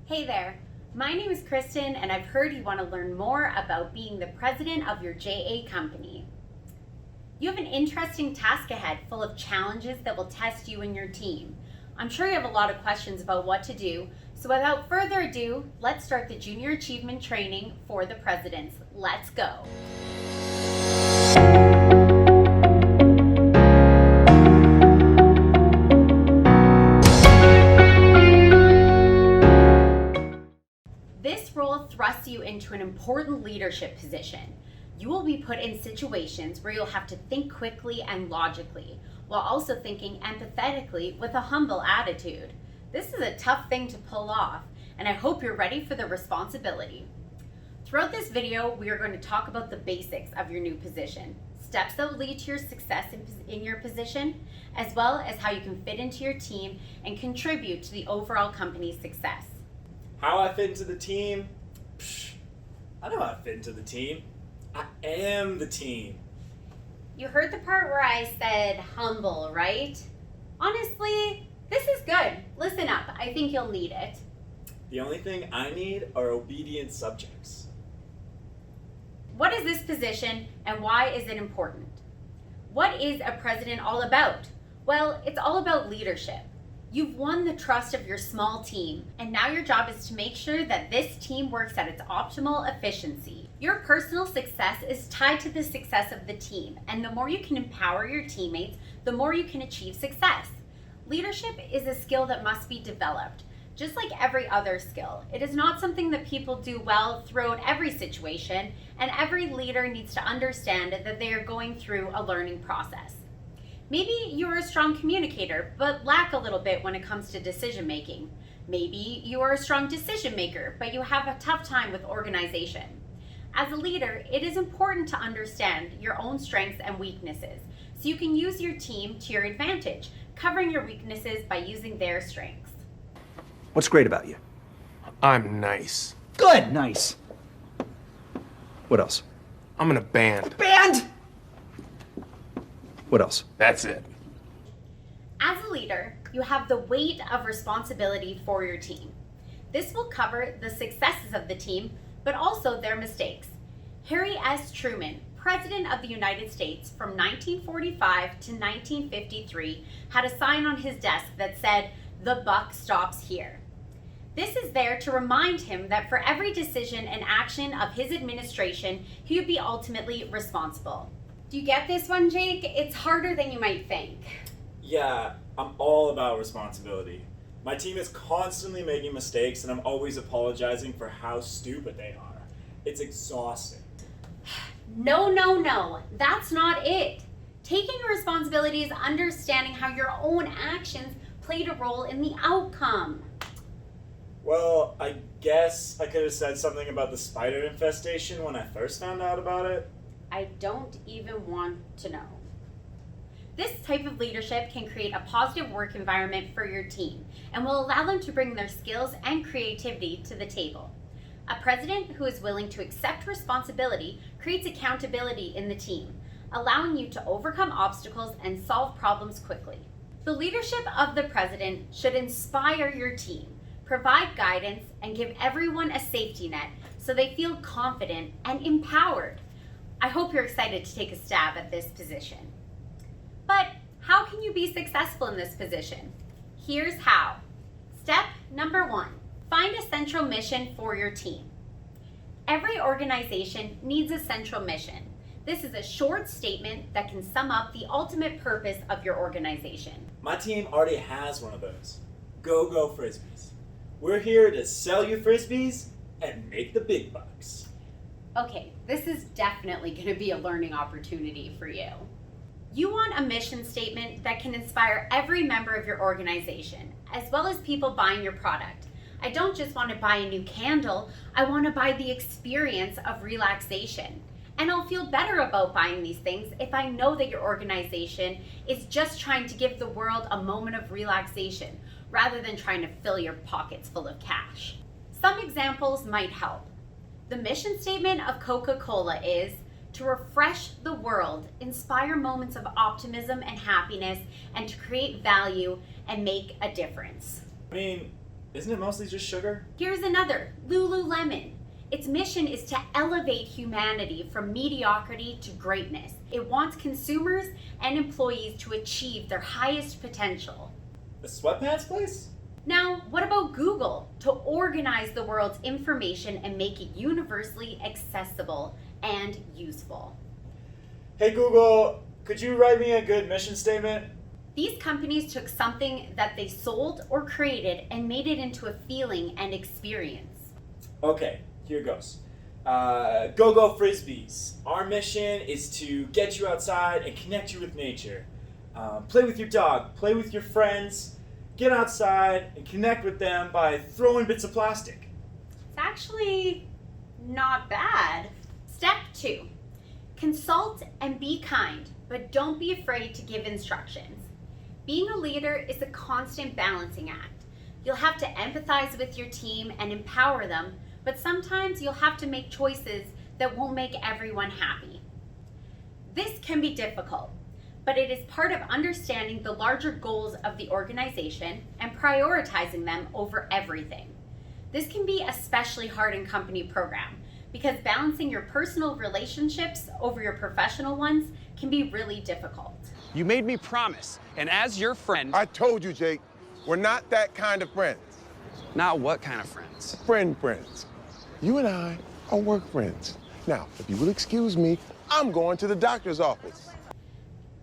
Hey there, my name is Kristen and I've heard you want to learn more about being the president of your JA company. You have an interesting task ahead full of challenges that will test you and your team. I'm sure you have a lot of questions about what to do, so without further ado, let's start the Junior Achievement Training for the Presidents. Let's go. This role thrusts you into an important leadership position. You will be put in situations where you'll have to think quickly and logically, while also thinking empathetically with a humble attitude. This is a tough thing to pull off, and I hope you're ready for the responsibility. Throughout this video, we are going to talk about the basics of your new position, steps that will lead to your success in your position, as well as how you can fit into your team and contribute to the overall company's success. How I fit into the team? I know how I fit into the team. I am the team. You heard the part where I said humble, right? Honestly, this is good. Listen up, I think you'll need it. The only thing I need are obedient subjects. What is this position and why is it important? What is a president all about? Well, it's all about leadership. You've won the trust of your small team, and now your job is to make sure that this team works at its optimal efficiency. Your personal success is tied to the success of the team, and the more you can empower your teammates, the more you can achieve success. Leadership is a skill that must be developed. Just like every other skill, it is not something that people do well throughout every situation, and every leader needs to understand that they are going through a learning process. Maybe you're a strong communicator, but lack a little bit when it comes to decision making. Maybe you are a strong decision maker, but you have a tough time with organization. As a leader, it is important to understand your own strengths and weaknesses, so you can use your team to your advantage, covering your weaknesses by using their strengths. What's great about you? I'm nice. Good, nice. What else? I'm in a band. Band! What else? That's it. As a leader, you have the weight of responsibility for your team. This will cover the successes of the team, but also their mistakes. Harry S. Truman, President of the United States from 1945 to 1953, had a sign on his desk that said, "The buck stops here." This is there to remind him that for every decision and action of his administration, he would be ultimately responsible. Do you get this one, Jake? It's harder than you might think. Yeah, I'm all about responsibility. My team is constantly making mistakes and I'm always apologizing for how stupid they are. It's exhausting. No. That's not it. Taking responsibility is understanding how your own actions played a role in the outcome. Well, I guess I could have said something about the spider infestation when I first found out about it. I don't even want to know. This type of leadership can create a positive work environment for your team and will allow them to bring their skills and creativity to the table. A president who is willing to accept responsibility creates accountability in the team, allowing you to overcome obstacles and solve problems quickly. The leadership of the president should inspire your team, provide guidance, and give everyone a safety net so they feel confident and empowered. I hope you're excited to take a stab at this position. But how can you be successful in this position? Here's how. Step number 1, find a central mission for your team. Every organization needs a central mission. This is a short statement that can sum up the ultimate purpose of your organization. My team already has one of those. Go Frisbees. We're here to sell you Frisbees and make the big bucks. Okay, this is definitely going to be a learning opportunity for you. You want a mission statement that can inspire every member of your organization, as well as people buying your product. I don't just want to buy a new candle, I want to buy the experience of relaxation. And I'll feel better about buying these things if I know that your organization is just trying to give the world a moment of relaxation, rather than trying to fill your pockets full of cash. Some examples might help. The mission statement of Coca-Cola is to refresh the world, inspire moments of optimism and happiness, and to create value and make a difference. I mean, Isn't it mostly just sugar? Here's another, Lululemon. Its mission is to elevate humanity from mediocrity to greatness. It wants consumers and employees to achieve their highest potential. A sweatpants place? Now, what about Google? To organize the world's information and make it universally accessible and useful. Hey Google, could you write me a good mission statement? These companies took something that they sold or created and made it into a feeling and experience. Okay, here goes. Go Frisbees. Our mission is to get you outside and connect you with nature. Play with your dog, play with your friends, get outside and connect with them by throwing bits of plastic. It's actually not bad. Step 2. Consult and be kind, but don't be afraid to give instructions. Being a leader is a constant balancing act. You'll have to empathize with your team and empower them, but sometimes you'll have to make choices that won't make everyone happy. This can be difficult, but it is part of understanding the larger goals of the organization and prioritizing them over everything. This can be especially hard in company program because balancing your personal relationships over your professional ones can be really difficult. You made me promise, and as your friend... I told you, Jake, we're not that kind of friends. Not what kind of friends? Friends. You and I are work friends. Now, if you will excuse me, I'm going to the doctor's office.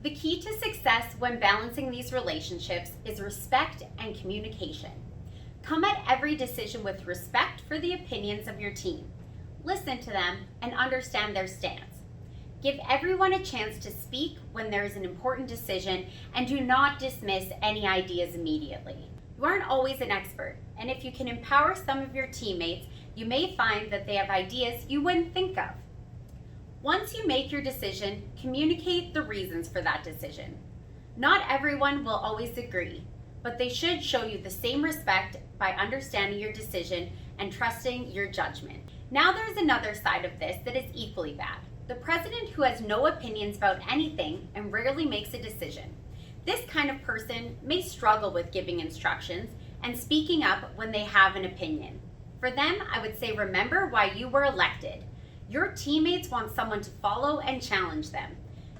The key to success when balancing these relationships is respect and communication. Come at every decision with respect for the opinions of your team. Listen to them and understand their stance. Give everyone a chance to speak when there is an important decision, and do not dismiss any ideas immediately. You aren't always an expert, and if you can empower some of your teammates, you may find that they have ideas you wouldn't think of. Once you make your decision, communicate the reasons for that decision. Not everyone will always agree, but they should show you the same respect by understanding your decision and trusting your judgment. Now there's another side of this that is equally bad. The president who has no opinions about anything and rarely makes a decision. This kind of person may struggle with giving instructions and speaking up when they have an opinion. For them, I would say remember why you were elected. Your teammates want someone to follow and challenge them.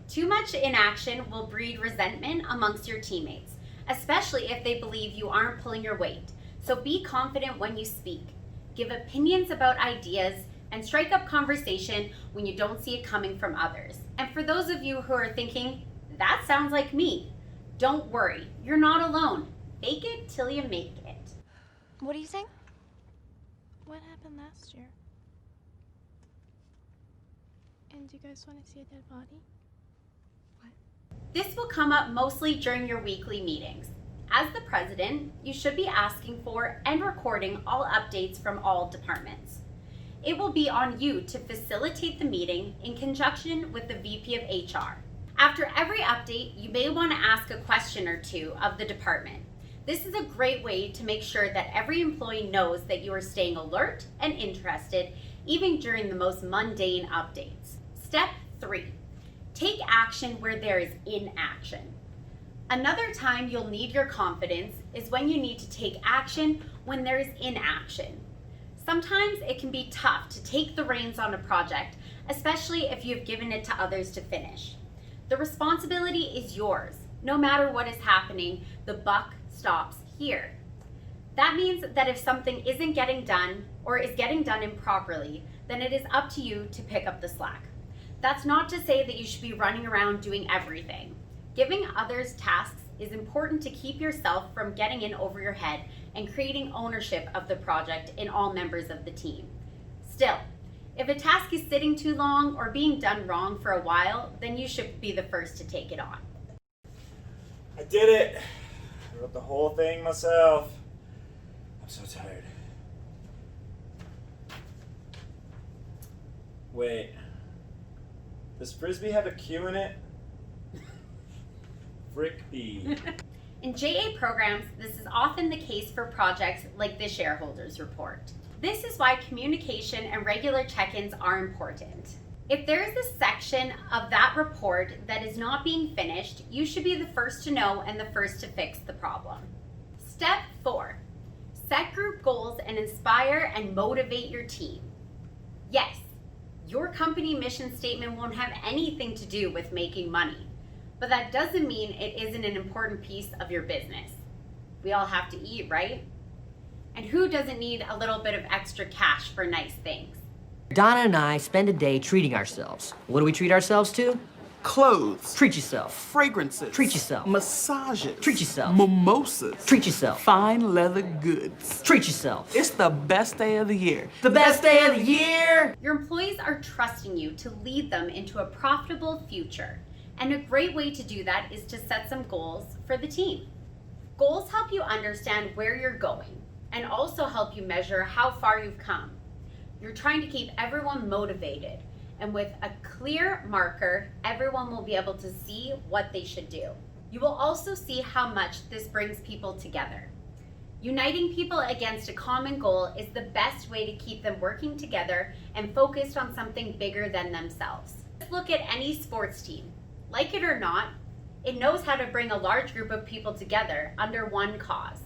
Too much inaction will breed resentment amongst your teammates, especially if they believe you aren't pulling your weight. So be confident when you speak. Give opinions about ideas and strike up conversation when you don't see it coming from others. And for those of you who are thinking, that sounds like me, don't worry, you're not alone. Fake it till you make it. What do you think? What happened last year? And do you guys want to see a dead body? What? This will come up mostly during your weekly meetings. As the president, you should be asking for and recording all updates from all departments. It will be on you to facilitate the meeting in conjunction with the VP of HR. After every update, you may want to ask a question or two of the department. This is a great way to make sure that every employee knows that you are staying alert and interested, even during the most mundane updates. Step 3. Take action where there is inaction. Another time you'll need your confidence is when you need to take action when there is inaction. Sometimes it can be tough to take the reins on a project, especially if you've given it to others to finish. The responsibility is yours. No matter what is happening, the buck stops here. That means that if something isn't getting done or is getting done improperly, then it is up to you to pick up the slack. That's not to say that you should be running around doing everything. Giving others tasks is important to keep yourself from getting in over your head and creating ownership of the project in all members of the team. Still, if a task is sitting too long or being done wrong for a while, then you should be the first to take it on. I did it. I wrote the whole thing myself. I'm so tired. Wait. Does Frisbee have a Q in it? Frick B. In JA programs, this is often the case for projects like the shareholders report. This is why communication and regular check-ins are important. If there is a section of that report that is not being finished, you should be the first to know and the first to fix the problem. Step 4. Set group goals and inspire and motivate your team. Yes, your company mission statement won't have anything to do with making money, but that doesn't mean it isn't an important piece of your business. We all have to eat, right? And who doesn't need a little bit of extra cash for nice things? Donna and I spend a day treating ourselves. What do we treat ourselves to? Clothes. Treat yourself. Fragrances. Treat yourself. Massages. Treat yourself. Mimosas. Treat yourself. Fine leather goods. Treat yourself. It's the best day of the year. The best day of the year! Your employees are trusting you to lead them into a profitable future. And a great way to do that is to set some goals for the team. Goals help you understand where you're going and also help you measure how far you've come. You're trying to keep everyone motivated, and with a clear marker, everyone will be able to see what they should do. You will also see how much this brings people together. Uniting people against a common goal is the best way to keep them working together and focused on something bigger than themselves. Let's look at any sports team. Like it or not, it knows how to bring a large group of people together under one cause.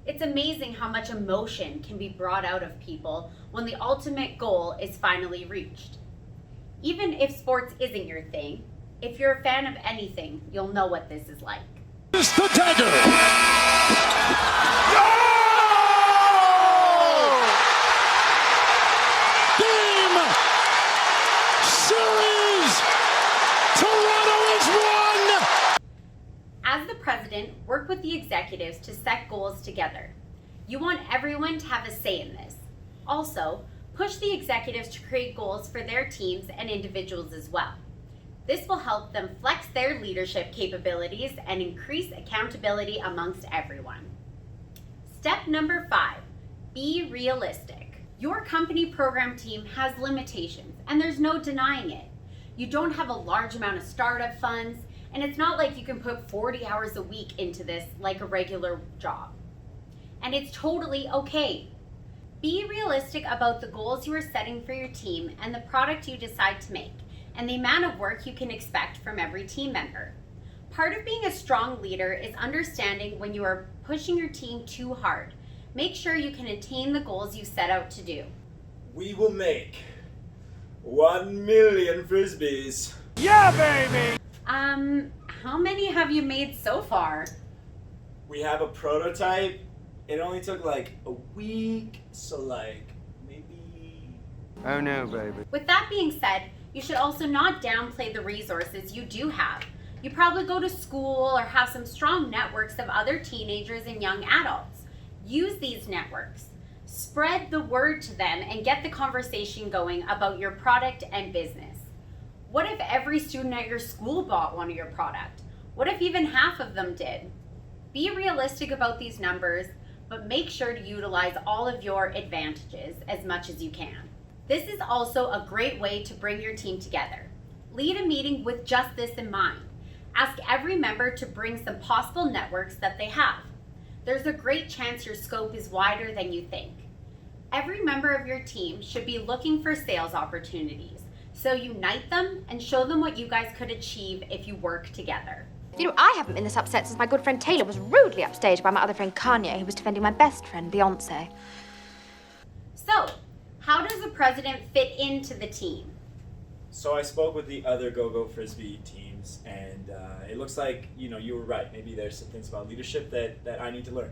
It's amazing how much emotion can be brought out of people when the ultimate goal is finally reached. Even if sports isn't your thing, if you're a fan of anything, you'll know what this is like. It's the dagger! Game series! Toronto is won! As the president, work with the executives to set goals together. You want everyone to have a say in this. Also, push the executives to create goals for their teams and individuals as well. This will help them flex their leadership capabilities and increase accountability amongst everyone. Step number 5, be realistic. Your company program team has limitations, and there's no denying it. You don't have a large amount of startup funds, and it's not like you can put 40 hours a week into this like a regular job. And it's totally okay. Be realistic about the goals you are setting for your team and the product you decide to make, and the amount of work you can expect from every team member. Part of being a strong leader is understanding when you are pushing your team too hard. Make sure you can attain the goals you set out to do. We will make 1 million frisbees. Yeah, baby! How many have you made so far? We have a prototype. It only took like a week, so like maybe. Oh no, baby. With that being said, you should also not downplay the resources you do have. You probably go to school or have some strong networks of other teenagers and young adults. Use these networks. Spread the word to them and get the conversation going about your product and business. What if every student at your school bought one of your product? What if even half of them did? Be realistic about these numbers, but make sure to utilize all of your advantages as much as you can. This is also a great way to bring your team together. Lead a meeting with just this in mind. Ask every member to bring some possible networks that they have. There's a great chance your scope is wider than you think. Every member of your team should be looking for sales opportunities, so unite them and show them what you guys could achieve if you work together. You know, I haven't been this upset since my good friend Taylor was rudely upstaged by my other friend Kanye, who was defending my best friend, Beyonce. So, how does the president fit into the team? So I spoke with the other Go-Go Frisbee teams, and it looks like, you were right. Maybe there's some things about leadership that I need to learn.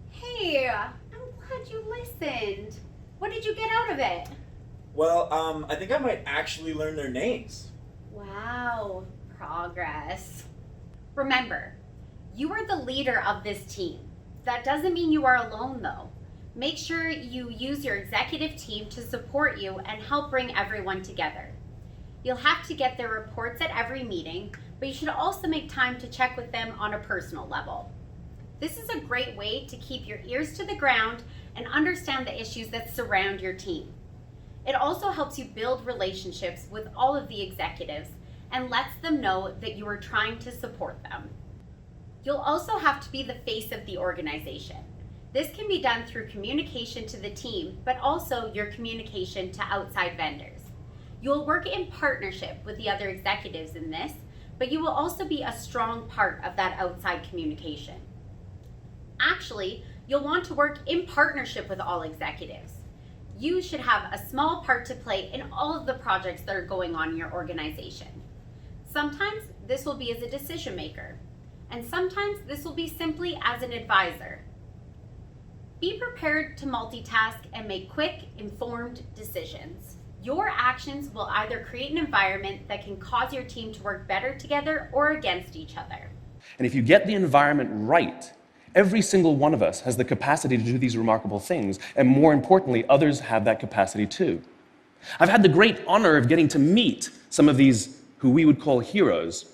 Hey, I'm glad you listened. What did you get out of it? Well, I think I might actually learn their names. Wow, progress. Remember, you are the leader of this team. That doesn't mean you are alone though. Make sure you use your executive team to support you and help bring everyone together. You'll have to get their reports at every meeting, but you should also make time to check with them on a personal level. This is a great way to keep your ears to the ground and understand the issues that surround your team. It also helps you build relationships with all of the executives and lets them know that you are trying to support them. You'll also have to be the face of the organization. This can be done through communication to the team, but also your communication to outside vendors. You'll work in partnership with the other executives in this, but you will also be a strong part of that outside communication. Actually, You'll want to work in partnership with all executives. You should have a small part to play in all of the projects that are going on in your organization. Sometimes this will be as a decision maker, and sometimes this will be simply as an advisor. Be prepared to multitask and make quick, informed decisions. Your actions will either create an environment that can cause your team to work better together or against each other. And if you get the environment right, every single one of us has the capacity to do these remarkable things, and more importantly, others have that capacity too. I've had the great honor of getting to meet some of these who we would call heroes,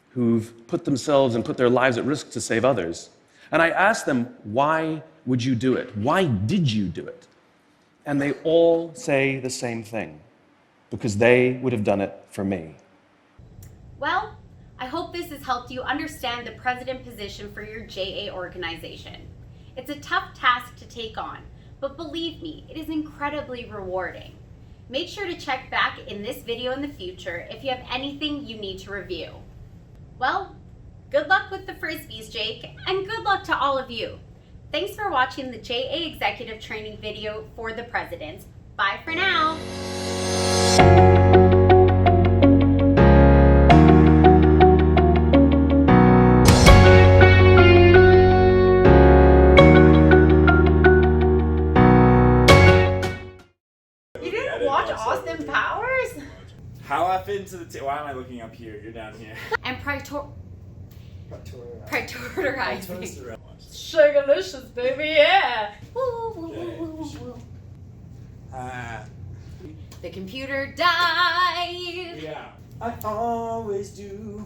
who've put themselves and put their lives at risk to save others. And I asked them, why would you do it? Why did you do it? And they all say the same thing, because they would have done it for me. Well, I hope this has helped you understand the president position for your JA organization. It's a tough task to take on, but believe me, it is incredibly rewarding. Make sure to check back in this video in the future if you have anything you need to review. Well, good luck with the Frisbees, Jake, and good luck to all of you. Thanks for watching the JA Executive Training video for the President. Bye for now. You didn't watch Austin Powers? How I fit into the why am I looking up here? You're down here. And prioritizing. Praetorian. Sugarlicious, baby, yeah. Woo, woo, Okay. woo, woo, woo. We The computer died. yeah. I always do.